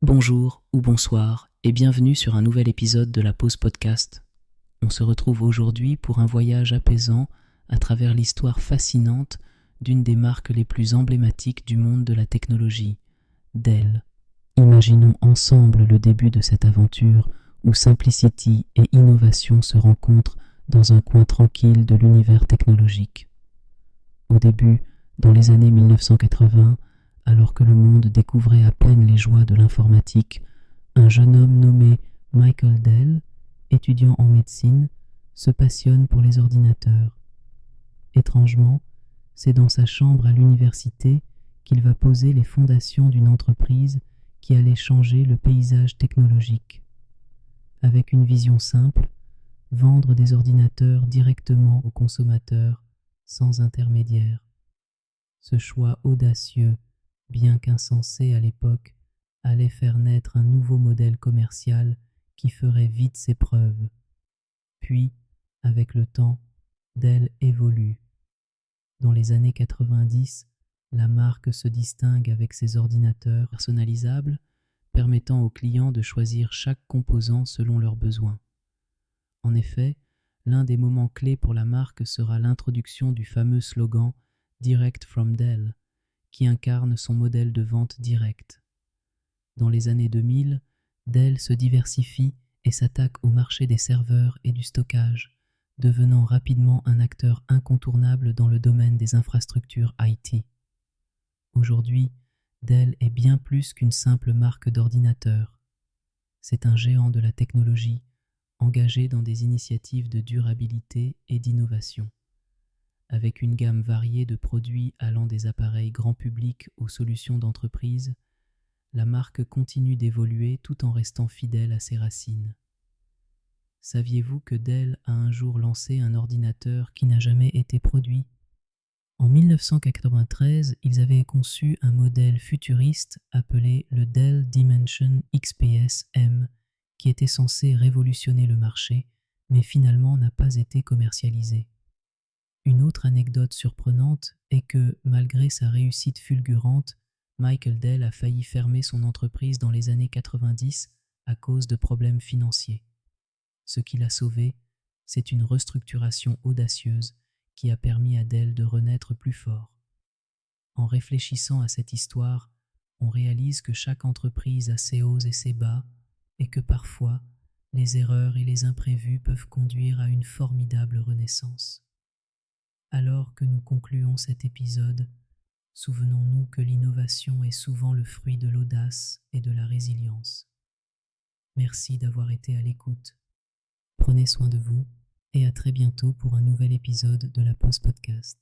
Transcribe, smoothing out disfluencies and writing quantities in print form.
Bonjour ou bonsoir et bienvenue sur un nouvel épisode de la Pause Podcast. On se retrouve aujourd'hui pour un voyage apaisant à travers l'histoire fascinante d'une des marques les plus emblématiques du monde de la technologie, Dell. Imaginons ensemble le début de cette aventure où simplicity et innovation se rencontrent dans un coin tranquille de l'univers technologique. Au début, dans les années 1980, alors que le monde découvrait à peine les joies de l'informatique, un jeune homme nommé Michael Dell, étudiant en médecine, se passionne pour les ordinateurs. Étrangement, c'est dans sa chambre à l'université qu'il va poser les fondations d'une entreprise qui allait changer le paysage technologique. Avec une vision simple, vendre des ordinateurs directement aux consommateurs, sans intermédiaire. Ce choix audacieux, bien qu'insensé à l'époque, allait faire naître un nouveau modèle commercial qui ferait vite ses preuves. Puis, avec le temps, Dell évolue. Dans les années 90, la marque se distingue avec ses ordinateurs personnalisables, permettant aux clients de choisir chaque composant selon leurs besoins. En effet, l'un des moments clés pour la marque sera l'introduction du fameux slogan « Direct from Dell », qui incarne son modèle de vente directe. Dans les années 2000, Dell se diversifie et s'attaque au marché des serveurs et du stockage, devenant rapidement un acteur incontournable dans le domaine des infrastructures IT. Aujourd'hui, Dell est bien plus qu'une simple marque d'ordinateurs. C'est un géant de la technologie, engagé dans des initiatives de durabilité et d'innovation. Avec une gamme variée de produits allant des appareils grand public aux solutions d'entreprise, la marque continue d'évoluer tout en restant fidèle à ses racines. Saviez-vous que Dell a un jour lancé un ordinateur qui n'a jamais été produit ? En 1993, ils avaient conçu un modèle futuriste appelé le Dell Dimension XPS-M, qui était censé révolutionner le marché, mais finalement n'a pas été commercialisé. Une autre anecdote surprenante est que, malgré sa réussite fulgurante, Michael Dell a failli fermer son entreprise dans les années 90 à cause de problèmes financiers. Ce qui l'a sauvé, c'est une restructuration audacieuse qui a permis à Dell de renaître plus fort. En réfléchissant à cette histoire, on réalise que chaque entreprise a ses hauts et ses bas, et que parfois, les erreurs et les imprévus peuvent conduire à une formidable renaissance. Alors que nous concluons cet épisode, souvenons-nous que l'innovation est souvent le fruit de l'audace et de la résilience. Merci d'avoir été à l'écoute. Prenez soin de vous et à très bientôt pour un nouvel épisode de la Pause Podcast.